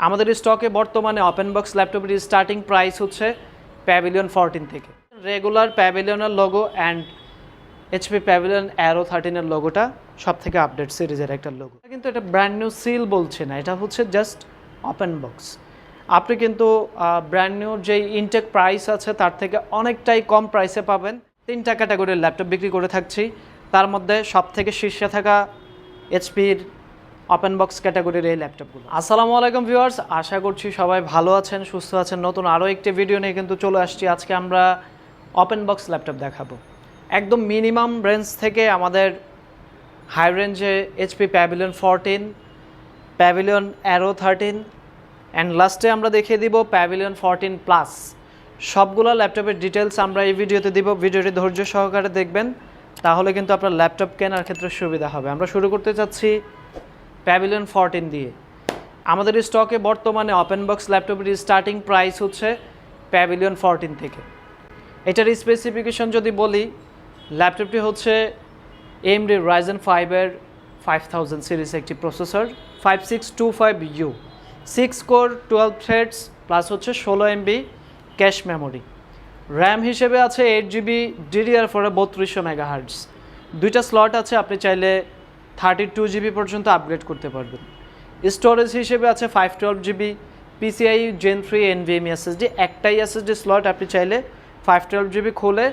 আমাদের স্টকে বর্তমানে ওপেন বক্স ল্যাপটপের স্টার্টিং প্রাইস হচ্ছে প্যাভিলিয়ন 14 থেকে। রেগুলার প্যাভিলিয়নের logo and HP Pavilion Aero 13 এর লোগোটা সব থেকে আপডেট সিরিজের একটা লোগো, কিন্তু এটা ব্র্যান্ড নিউ সিল বলছে না, এটা হচ্ছে জাস্ট ওপেন বক্স। আপনি কিন্তু ব্র্যান্ড নিউ যেই ইনটেক প্রাইস আছে তার থেকে অনেকটাই কম প্রাইসে পাবেন। 3টা ক্যাটাগরির ল্যাপটপ বিক্রি করে থাকছি, তার মধ্যে সব থেকে শীর্ষে থাকা এইচপির ওপেন বক্স ক্যাটাগরির এই ল্যাপটপগুলো। আসসালামু আলাইকুম ভিউয়ার্স, আশা করছি সবাই ভালো আছেন, সুস্থ আছেন। নতুন আরও একটি ভিডিও নিয়ে কিন্তু চলে আসছি। আজকে আমরা ওপেন বক্স ল্যাপটপ দেখাবো, একদম মিনিমাম রেঞ্জ থেকে আমাদের হাই রেঞ্জে HP pavilion 14, pavilion Aero 13 and লাস্টে আমরা দেখিয়ে দিব প্যাভিলিয়ন 14 প্লাস। সবগুলো ল্যাপটপের ডিটেলস আমরা এই ভিডিওতে দিব। ভিডিওটি ধৈর্য সহকারে দেখবেন, তাহলে কিন্তু আপনার ল্যাপটপ কেনার ক্ষেত্রে সুবিধা হবে। আমরা শুরু করতে চাচ্ছি প্যাভিলিয়ন 14 দিয়ে। আমাদের স্টকে বর্তমানে ওপেন বক্স ল্যাপটপের স্টার্টিং প্রাইস হচ্ছে প্যাভিলিয়ন 14 থেকে। এটার স্পেসিফিকেশন যদি বলি, ল্যাপটপটি হচ্ছে AMD Ryzen 5-এর 5000 সিরিজ একটি processor, 5625U, 6 core 12 threads plus হচ্ছে 16 MB ক্যাশ মেমোরি। র্যাম হিসেবে আছে 8GB DDR4 3200 MHz। দুইটা স্লট আছে, আপনি চাইলে 32GB পর্যন্ত আপগ্রেড করতে পারবেন। স্টোরেজ হিসেবে আছে 512GB PCIe Gen 3 NVMe SSD, একটাই SSD স্লট, আপনি চাইলে 512GB খুলে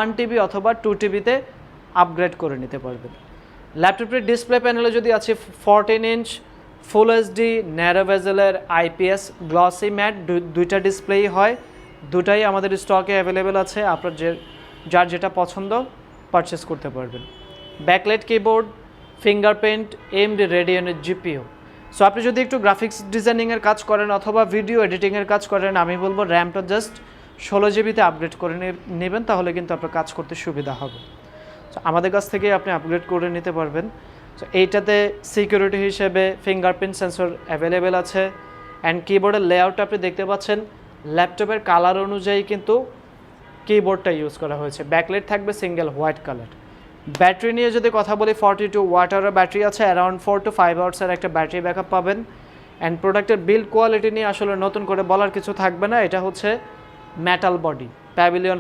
1TB অথবা 2TBতে আপগ্রেড করে নিতে পারবেন। ল্যাপটপের ডিসপ্লে প্যানেলে যদি আছে 14 ইঞ্চ ফুল এইচডি ন্যারো বেজেলের IPS গ্লসি ম্যাট, দুইটা ডিসপ্লেই হয়, দুটাই আমাদের স্টকে অ্যাভেলেবেল আছে। আপনার যার যেটা পছন্দ পারচেস করতে পারবেন। Backlight keyboard, fingerprint, AMD Radeon-এর GPU। So আপনি যদি একটু গ্রাফিক্স ডিজাইনিংয়ের কাজ করেন অথবা ভিডিও এডিটিংয়ের কাজ করেন, আমি বলবো র্যামটা জাস্ট 16GBতে আপগ্রেড করে নেবেন, তাহলে কিন্তু আপনার কাজ করতে সুবিধা হবে। সো আমাদের কাছ থেকে আপনি আপগ্রেড করে নিতে পারবেন। সো এইটাতে সিকিউরিটি হিসেবে ফিঙ্গারপ্রিন্ট সেন্সর অ্যাভেলেবেল আছে অ্যান্ড কিবোর্ডের লেআউটটা আপনি দেখতে পাচ্ছেন ল্যাপটপের কালার অনুযায়ী কিন্তু কিবোর্ডটা ইউজ করা হয়েছে। ব্যাকলাইট থাকবে সিঙ্গেল হোয়াইট কালার। ব্যাটারি নিয়ে যদি কথা বলি, 42 ওয়াটের ব্যাটারি আছে, অ্যারাউন্ড 4 to 5 আওয়ার্সের একটা ব্যাটারি ব্যাকআপ পাবেন। অ্যান্ড প্রোডাক্টের বিল্ড কোয়ালিটি নিয়ে আসলে নতুন করে বলার কিছু থাকবে না, এটা হচ্ছে মেটাল বডি। প্যাভিলিয়ন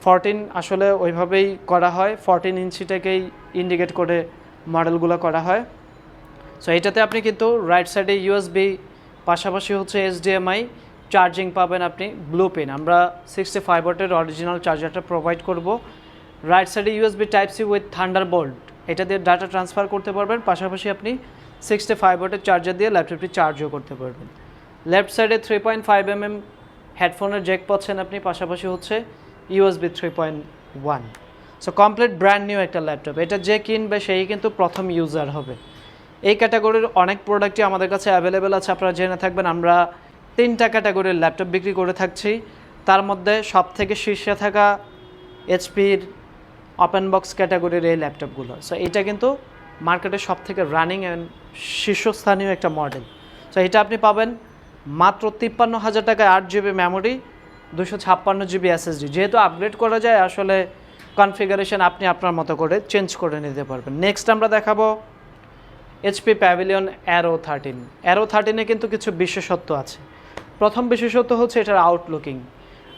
14 আসলে ওইভাবেই করা হয়, 14 ইঞ্চিটাকেই ইন্ডিকেট করে মডেলগুলো করা হয়। সো এইটাতে আপনি কিন্তু রাইট সাইডে USB, পাশাপাশি হচ্ছে HDMI চার্জিং পাবেন আপনি। ব্লু পেন, আমরা 65 ওয়াটের অরিজিনাল চার্জারটা প্রোভাইড করব। রাইট সাইডে USB Type-C উইথ থান্ডারবোল্ট, এটা দিয়ে ডাটা ট্রান্সফার করতে পারবেন, পাশাপাশি আপনি 65 ওয়াটের চার্জার দিয়ে ল্যাপটপটি চার্জও করতে পারবেন। লেফট সাইডে 3.5mm হেডফোনের জ্যাক পাচ্ছেন আপনি, পাশাপাশি হচ্ছে USB 3.1। So complete brand new একটা ল্যাপটপ। এটা যে কিনবে সেই কিন্তু প্রথম ইউজার হবে। এই ক্যাটাগরির অনেক প্রোডাক্টই আমাদের কাছে অ্যাভেলেবেল আছে, আপনারা জেনে থাকবেন। আমরা 3টা ক্যাটাগরির ল্যাপটপ বিক্রি করে থাকছি, তার মধ্যে সব থেকে শীর্ষে থাকা এইচপির ওপেন বক্স ক্যাটাগরির এই ল্যাপটপগুলো। সো এটা কিন্তু মার্কেটের সব থেকে রানিং অ্যান্ড শীর্ষস্থানীয় একটা মডেল। সো এটা আপনি পাবেন মাত্র 53,000 টাকায়, 8GB মেমোরি, 256GB SSD। যেহেতু আপগ্রেড করা যায়, আসলে কনফিগারেশন আপনি আপনার মতো করে চেঞ্জ করে নিতে পারবেন। নেক্সট আমরা দেখাবো এইচপি প্যাভিলিয়ন অ্যারো 13। অ্যারো 13-এ কিন্তু কিছু বিশেষত্ব আছে। প্রথম বিশেষত্ব হচ্ছে এটার আউটলুকিং।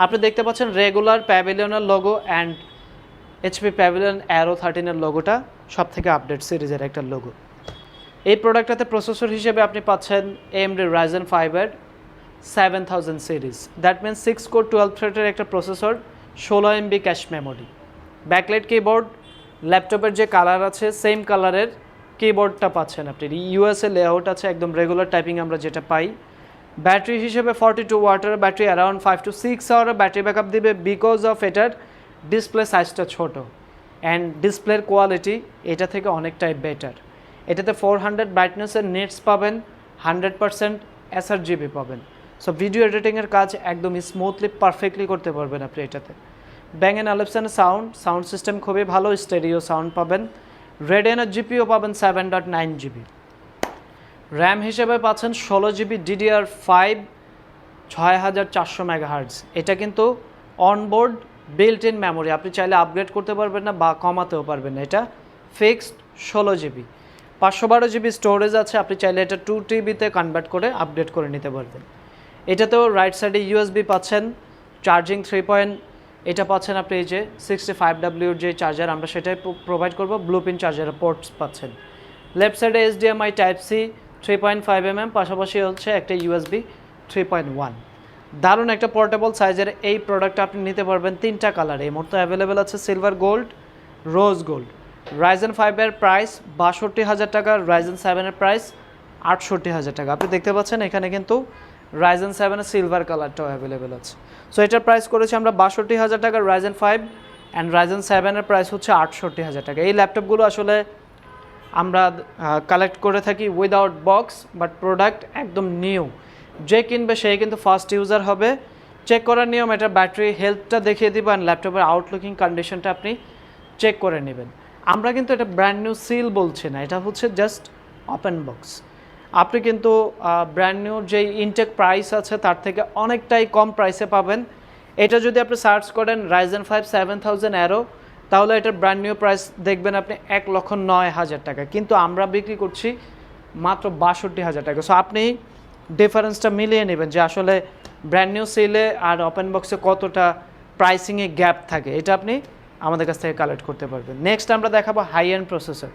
আপনি দেখতে পাচ্ছেন রেগুলার প্যাভিলিয়নের logo and HP Pavilion Aero 13-এর লোগোটা সব থেকে আপডেট সিরিজের একটা লোগো। এই প্রোডাক্টটাতে প্রসেসর হিসেবে আপনি পাচ্ছেন AMD Ryzen 5-এর 7000 series, that means 6 core 12 থ্রেডের একটা processor, 16 MB cache memory. Backlight keyboard, ল্যাপটপের যে কালার আছে সেম কালারের কিবোর্ডটা পাচ্ছেন আপনি। USA লেআউট আছে, একদম রেগুলার টাইপিং আমরা যেটা পাই। ব্যাটারি হিসেবে 42 ওয়াটের ব্যাটারি, অ্যারাউন্ড 5 to 6 আওয়ারের ব্যাটারি ব্যাকআপ দিবে, বিকজ অফ এটার ডিসপ্লে সাইজটা ছোট অ্যান্ড ডিসপ্লের কোয়ালিটি এটা থেকে অনেকটাই বেটার। এটাতে 400 ব্রাইটনেসের নেটস পাবেন, 100% sRGB পাবেন। সো ভিডিও এডিটিংয়ের কাজ একদম স্মুথলি পারফেক্টলি করতে পারবেন আপনি এটাতে। ব্যাং অ্যান্ড অলিপসনের সাউন্ড সিস্টেম খুবই ভালো, স্টেরিও সাউন্ড পাবেন। Radeon-এর GPU পাবেন 7.9GB। র্যাম হিসেবে পাচ্ছেন 16GB DDR5 6400 MHz। এটা কিন্তু অনবোর্ড বিল্ট ইন মেমোরি, আপনি চাইলে আপগ্রেড করতে পারবেন না বা কমাতেও পারবেন না, এটা ফিক্সড 16GB। 512 GB স্টোরেজ আছে, আপনি চাইলে এটা 2 TB-তে কনভার্ট করে আপডেট করে নিতে পারবেন। এটাতেও রাইট সাইডে ইউএসবি পাচ্ছেন, চার্জিং 3 এটা পাচ্ছেন আপনি এই যে 65W যে চার্জার আমরা সেটাই প্রোভাইড করব, ব্লুপিন চার্জারের পোর্টস পাচ্ছেন। লেফট সাইডে HDMI Type-C 3.5mm, পাশাপাশি হচ্ছে একটা USB 3.1। দারুণ একটা পোর্টেবল সাইজের এই প্রোডাক্টটা আপনি নিতে পারবেন 3টা কালারে। এই মুহূর্তে অ্যাভেলেবেল আছে silver gold, rose gold. Ryzen 5-এর প্রাইস 62,000 টাকা, Ryzen 7-এর প্রাইস 68,000 টাকা। আপনি দেখতে পাচ্ছেন এখানে কিন্তু Ryzen 7-এর সিলভার কালারটাও অ্যাভেলেবেল আছে। সো এটার প্রাইস করেছি আমরা 62,000 টাকা Ryzen 5, অ্যান্ড Ryzen 7-এর প্রাইস হচ্ছে 68,000 টাকা। এই ল্যাপটপগুলো আসলে আমরা কালেক্ট করে থাকি উইদাউট বক্স, বাট প্রোডাক্ট একদম নিউ। যে কিনবে সেই কিন্তু ফার্স্ট ইউজার হবে। চেক করার নিয়ম, এটা ব্যাটারি হেলথটা দেখিয়ে দিবেন, ল্যাপটপের আউটলুকিং কন্ডিশনটা আপনি চেক করে নেবেন। আমরা কিন্তু এটা ব্র্যান্ড নিউ সিল বলছি না, এটা হচ্ছে জাস্ট ওপেন বক্স। আপনি কিন্তু ব্র্যান্ড নিউ যেই ইনটেক প্রাইস আছে তার থেকে অনেকটাই কম প্রাইসে পাবেন। এটা যদি আপনি সার্চ করেন Ryzen 5 7000 Aero, তাহলে এটার ব্র্যান্ড নিউ প্রাইস দেখবেন আপনি 1,09,000 টাকা, কিন্তু আমরা বিক্রি করছি মাত্র 62,000 টাকা। সো আপনি ডিফারেন্সটা মিলিয়ে নেবেন যে আসলে ব্র্যান্ড নিউ সেলে আর ওপেন বক্সে কতটা প্রাইসিংয়ে গ্যাপ থাকে, এটা আপনি আমাদের কাছ থেকে কালেক্ট করতে পারবেন। নেক্সট আমরা দেখাবো হাই এন্ড প্রসেসর।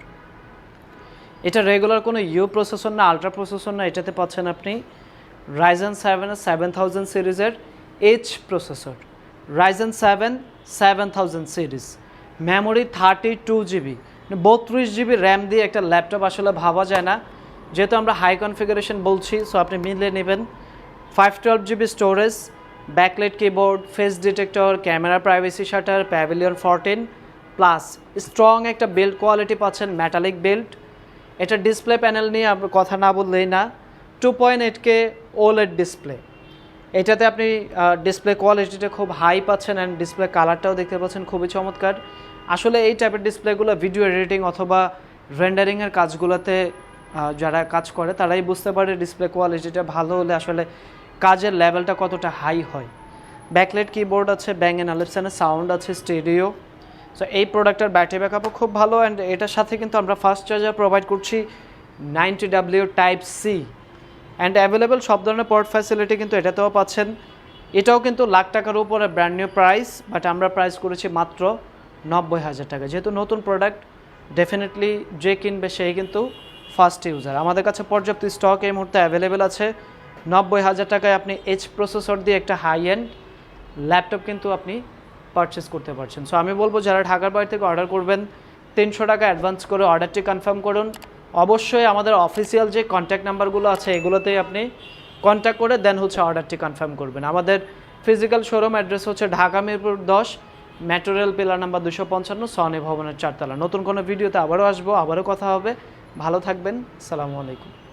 এটা রেগুলার কোনো প্রসেসর না, আলট্রা প্রসেসর না, এটাতে পাচ্ছেন আপনি Ryzen 7 7000 সিরিজের H processor, Ryzen 7 7000 series, memory 32GB, 32GB RAM দিয়ে একটা ল্যাপটপ আসলে ভাবা যায় না, যেহেতু আমরা হাই কনফিগারেশন বলছি। সো আপনি মিলিয়ে নেবেন। 512GB storage, backlight keyboard, face detector, camera privacy shutter, pavilion 14 plus strong একটা বিল্ড কোয়ালিটি পাচ্ছেন, মেটালিক বিল্ড। এটা ডিসপ্লে প্যানেল নিয়ে আমরা কথা না বললেই না, 2.8K OLED ডিসপ্লে। এটাতে আপনি ডিসপ্লে কোয়ালিটিটা খুব হাই পাচ্ছেন, অ্যান্ড ডিসপ্লে কালারটাও দেখতে পাচ্ছেন খুবই চমৎকার। আসলে এই টাইপের ডিসপ্লেগুলো ভিডিও এডিটিং অথবা রেন্ডারিংয়ের কাজগুলোতে যারা কাজ করে তারাই বুঝতে পারে ডিসপ্লে কোয়ালিটিটা ভালো হলে আসলে কাজের লেভেলটা কতটা হাই হয়। ব্যাকলাইট কিবোর্ড আছে, ব্যাং অ্যান্ড অলিপসনের সাউন্ড আছে, স্টেরিও। সো এই প্রোডাক্টের ব্যাটারি ব্যাকআপও খুব ভালো, অ্যান্ড এটার সাথে কিন্তু আমরা ফাস্ট চার্জার প্রোভাইড করছি 90W Type-C, অ্যান্ড অ্যাভেলেবেল সব ধরনের পোর্ট ফ্যাসিলিটি কিন্তু এটাতেও পাচ্ছেন। এটাও কিন্তু লাখ টাকার উপরে ব্র্যান্ড নিউ প্রাইস, বাট আমরা প্রাইস করেছি মাত্র 90,000 টাকা। যেহেতু নতুন প্রোডাক্ট, ডেফিনেটলি যে কিনবে সেই কিন্তু ফার্স্ট ইউজার। আমাদের কাছে পর্যাপ্ত স্টক এই মুহূর্তে অ্যাভেলেবেল আছে। 90,000 টাকায় আপনি H প্রসেসর দিয়ে একটা হাই এন্ড ল্যাপটপ কিন্তু আপনি পারচেস করতে পারছেন। সো আমি বলবো যারা ঢাকার বাইরে থেকে অর্ডার করবেন 300 টাকা অ্যাডভান্স করে অর্ডারটি কনফার্ম করুন। অবশ্যই আমাদের অফিসিয়াল যে কন্ট্যাক্ট নাম্বারগুলো আছে এগুলোতেই আপনি কন্ট্যাক্ট করে দেন হচ্ছে অর্ডারটি কনফার্ম করবেন। আমাদের ফিজিক্যাল শোরুম অ্যাড্রেস হচ্ছে Dhaka Mirpur 10, metro rail pillar number 255, Sony ভবনের 4 তলা। নতুন কোনো ভিডিওতে আবারও আসবো, আবারও কথা হবে। ভালো থাকবেন, আসসালামু আলাইকুম।